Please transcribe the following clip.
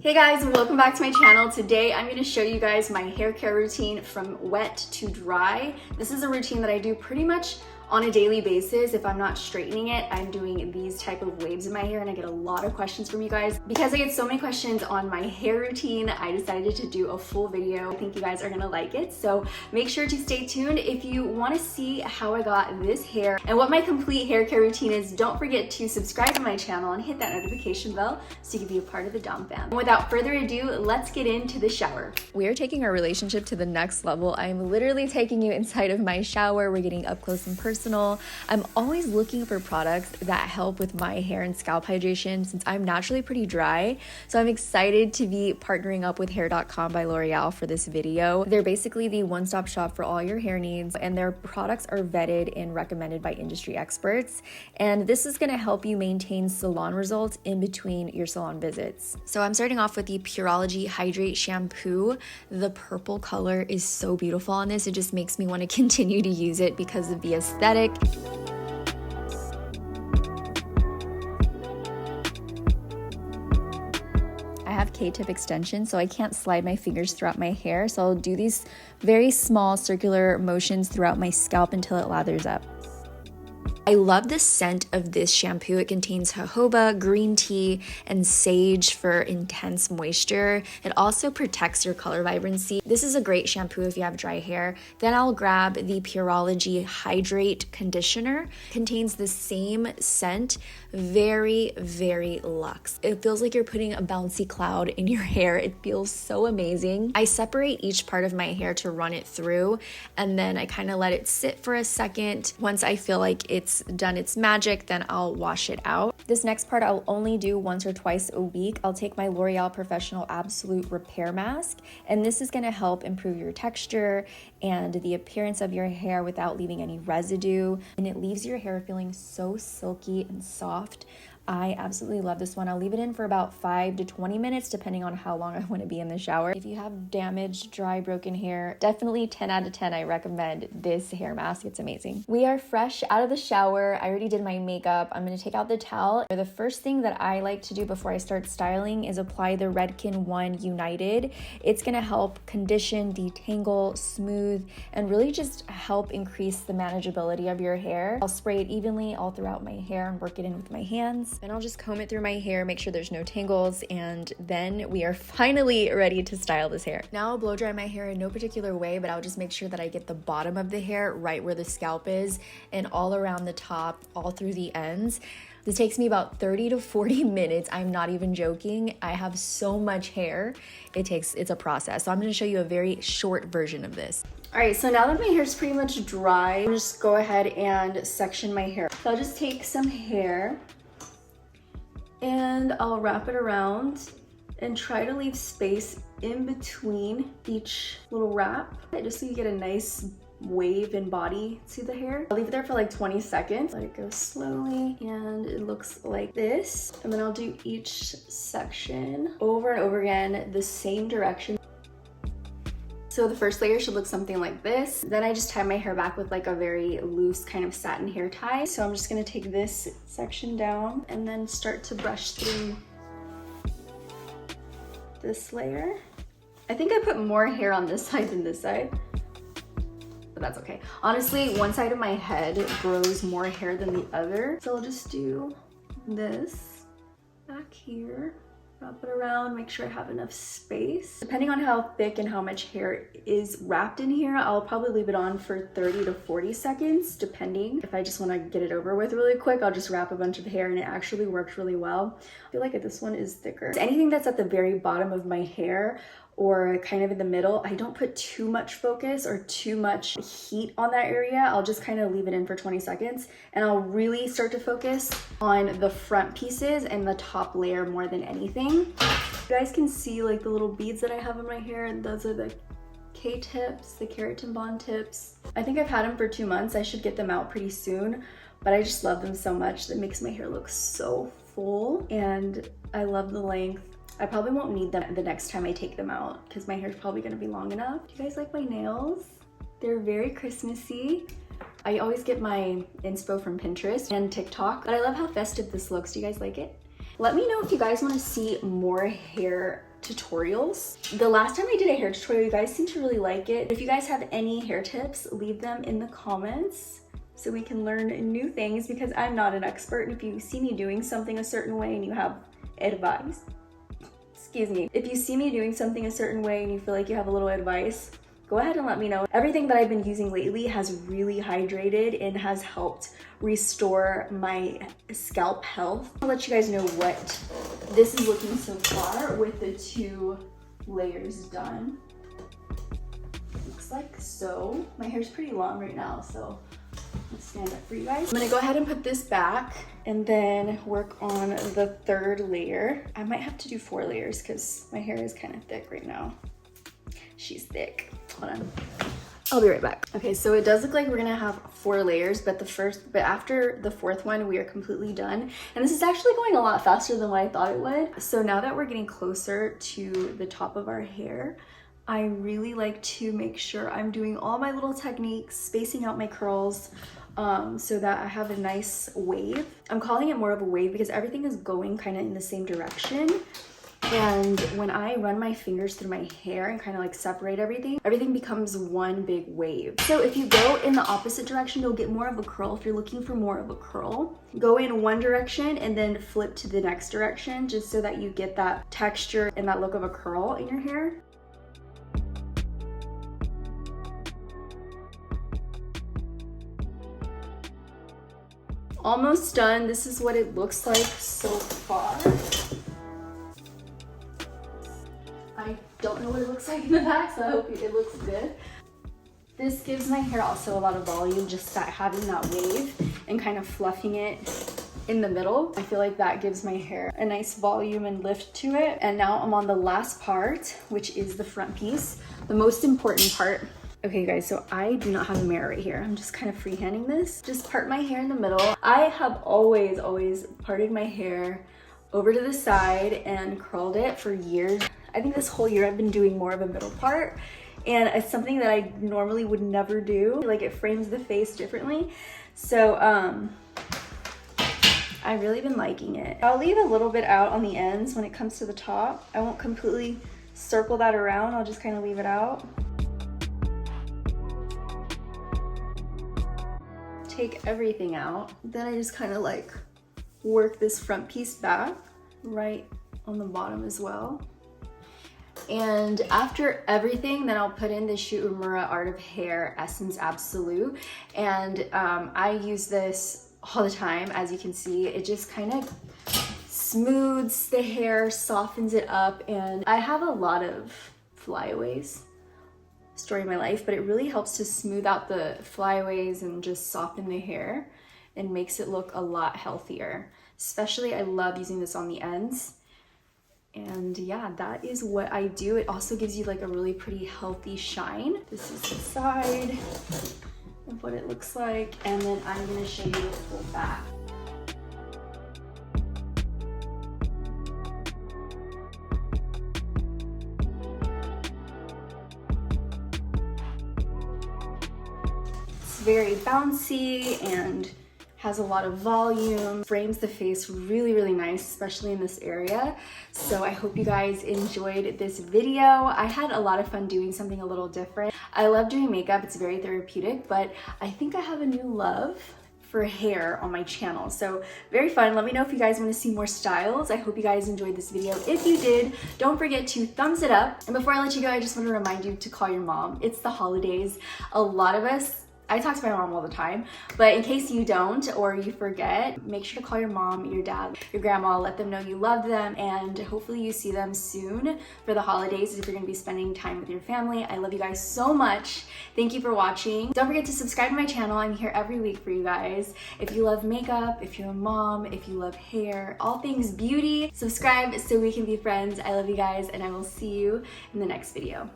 Hey guys, and welcome back to my channel. Today I'm going to show you guys my hair care routine from wet to dry. This is a routine that I do pretty much on a daily basis. If I'm not straightening it, I'm doing these type of waves in my hair, and I get a lot of questions from you guys. Because I get so many questions on my hair routine, I decided to do a full video. I think you guys are gonna like it, so make sure to stay tuned. If you want to see how I got this hair and what my complete hair care routine is, don't forget to subscribe to my channel and hit that notification bell so you can be a part of the Dom fam. And without further ado, let's get into the shower. We are taking our relationship to the next level. I'm literally taking you inside of my shower. We're getting up close and personal. I'm always looking for products that help with my hair and scalp hydration since I'm naturally pretty dry. So I'm excited to be partnering up with Hair.com by L'Oreal for this video. They're basically the one-stop shop for all your hair needs, and their products are vetted and recommended by industry experts. And this is going to help you maintain salon results in between your salon visits. So I'm starting off with the Pureology Hydrate shampoo. The purple color is so beautiful on this. It just makes me want to continue to use it because of the aesthetic. I have K-tip extensions, so I can't slide my fingers throughout my hair. So I'll do these very small circular motions throughout my scalp until it lathers up. I love the scent of this shampoo. It contains jojoba, green tea, and sage for intense moisture. It also protects your color vibrancy. This is a great shampoo if you have dry hair. Then I'll grab the Pureology Hydrate conditioner. It contains the same scent, very, very luxe. It feels like you're putting a bouncy cloud in your hair. It feels so amazing. I separate each part of my hair to run it through, and then I kind of let it sit for a second. Once I feel like it's done its magic, then I'll wash it out. This next part I'll only do once or twice a week. I'll take my L'Oreal Professional Absolute Repair Mask, and this is going to help improve your texture and the appearance of your hair without leaving any residue, and it leaves your hair feeling so silky and soft. I absolutely love this one. I'll leave it in for about 5 to 20 minutes, depending on how long I want to be in the shower. If you have damaged, dry, broken hair, definitely 10 out of 10, I recommend this hair mask. It's amazing. We are fresh out of the shower. I already did my makeup. I'm going to take out the towel. The first thing that I like to do before I start styling is apply the Redken One United. It's going to help condition, detangle, smooth, and really just help increase the manageability of your hair. I'll spray it evenly all throughout my hair and work it in with my hands. Then I'll just comb it through my hair, make sure there's no tangles, and then we are finally ready to style this hair. Now I'll blow dry my hair in no particular way, but I'll just make sure that I get the bottom of the hair right where the scalp is and all around the top, all through the ends. This takes me about 30 to 40 minutes. I'm not even joking. I have so much hair. It's a process. So I'm going to show you a very short version of this. All right, so now that my hair is pretty much dry, I'm just go ahead and section my hair. So I'll just take some hair and I'll wrap it around and try to leave space in between each little wrap, just so you get a nice wave and body to the hair. I'll leave it there for like 20 seconds. Let it go slowly, and it looks like this. And then I'll do each section over and over again, the same direction. So the first layer should look something like this. Then I just tie my hair back with like a very loose kind of satin hair tie. So I'm just gonna take this section down and then start to brush through this layer. I think I put more hair on this side than this side, but that's okay. Honestly, one side of my head grows more hair than the other. So I'll just do this back here. Wrap it around, make sure I have enough space. Depending on how thick and how much hair is wrapped in here, I'll probably leave it on for 30 to 40 seconds, depending. If I just want to get it over with really quick, I'll just wrap a bunch of hair, and it actually works really well. I feel like this one is thicker. Anything that's at the very bottom of my hair or kind of in the middle, I don't put too much focus or too much heat on that area. I'll just kind of leave it in for 20 seconds, and I'll really start to focus on the front pieces and the top layer more than anything. You guys can see like the little beads that I have in my hair, and those are the K-tips, the keratin bond tips. I think I've had them for 2 months. I should get them out pretty soon, but I just love them so much. That makes my hair look so full, and I love the length. I probably won't need them the next time I take them out because my hair's probably gonna be long enough. Do you guys like my nails? They're very Christmassy. I always get my inspo from Pinterest and TikTok, but I love how festive this looks. Do you guys like it? Let me know if you guys want to see more hair tutorials. The last time I did a hair tutorial, you guys seem to really like it. If you guys have any hair tips, leave them in the comments so we can learn new things, because I'm not an expert. And if you see me doing something a certain way and you have advice, excuse me, if you see me doing something a certain way and you feel like you have a little advice, go ahead and let me know. Everything that I've been using lately has really hydrated and has helped restore my scalp health. I'll let you guys know what this is looking so far with the 2 layers done. Looks like so. My hair's pretty long right now, so let's stand up for you guys. I'm gonna go ahead and put this back and then work on the 3rd layer. I might have to do 4 layers because my hair is kind of thick right now. She's thick. Hold on. I'll be right back. Okay, so it does look like we're gonna have 4 layers, but after the 4th one, we are completely done. And this is actually going a lot faster than what I thought it would. So now that we're getting closer to the top of our hair, I really like to make sure I'm doing all my little techniques, spacing out my curls, so that I have a nice wave. I'm calling it more of a wave because everything is going kind of in the same direction. And when I run my fingers through my hair and kind of like separate everything becomes one big wave. So if you go in the opposite direction, you'll get more of a curl. If you're looking for more of a curl, go in one direction and then flip to the next direction, just so that you get that texture and that look of a curl in your hair. Almost done. This is what it looks like so far. I don't know what it looks like in the back, so I hope it looks good. This gives my hair also a lot of volume, just that having that wave and kind of fluffing it in the middle. I feel like that gives my hair a nice volume and lift to it. And now I'm on the last part, which is the front piece, the most important part. Okay guys, so I do not have a mirror right here. I'm just kind of freehanding this. Just part my hair in the middle. I have always parted my hair over to the side and curled it for years. I think this whole year I've been doing more of a middle part, and it's something that I normally would never do. Like, it frames the face differently. So I've really been liking it. I'll leave a little bit out on the ends when it comes to the top. I won't completely circle that around. I'll just kind of leave it out. Take everything out. Then I just kind of like work this front piece back right on the bottom as well. And after everything, then I'll put in the Umera Art of Hair Essence Absolute. And I use this all the time. As you can see, it just kind of smooths the hair, softens it up. And I have a lot of flyaways, story of my life, but it really helps to smooth out the flyaways and just soften the hair and makes it look a lot healthier. Especially, I love using this on the ends. And yeah, that is what I do. It also gives you like a really pretty healthy shine. This is the side of what it looks like. And then I'm gonna show you the full back. It's very bouncy and has a lot of volume, frames the face really nice, especially in this area. So I hope you guys enjoyed this video. I had a lot of fun doing something a little different. I love doing makeup, it's very therapeutic, but I think I have a new love for hair on my channel. So very fun. Let me know if you guys want to see more styles. I hope you guys enjoyed this video. If you did, don't forget to thumbs it up. And before I let you go, I just want to remind you to call your mom. It's the holidays. A lot of us, I talk to my mom all the time, but in case you don't or you forget, make sure to call your mom, your dad, your grandma, let them know you love them, and hopefully you see them soon for the holidays if you're gonna be spending time with your family. I love you guys so much. Thank you for watching. Don't forget to subscribe to my channel. I'm here every week for you guys. If you love makeup, if you're a mom, if you love hair, all things beauty, subscribe so we can be friends. I love you guys, and I will see you in the next video.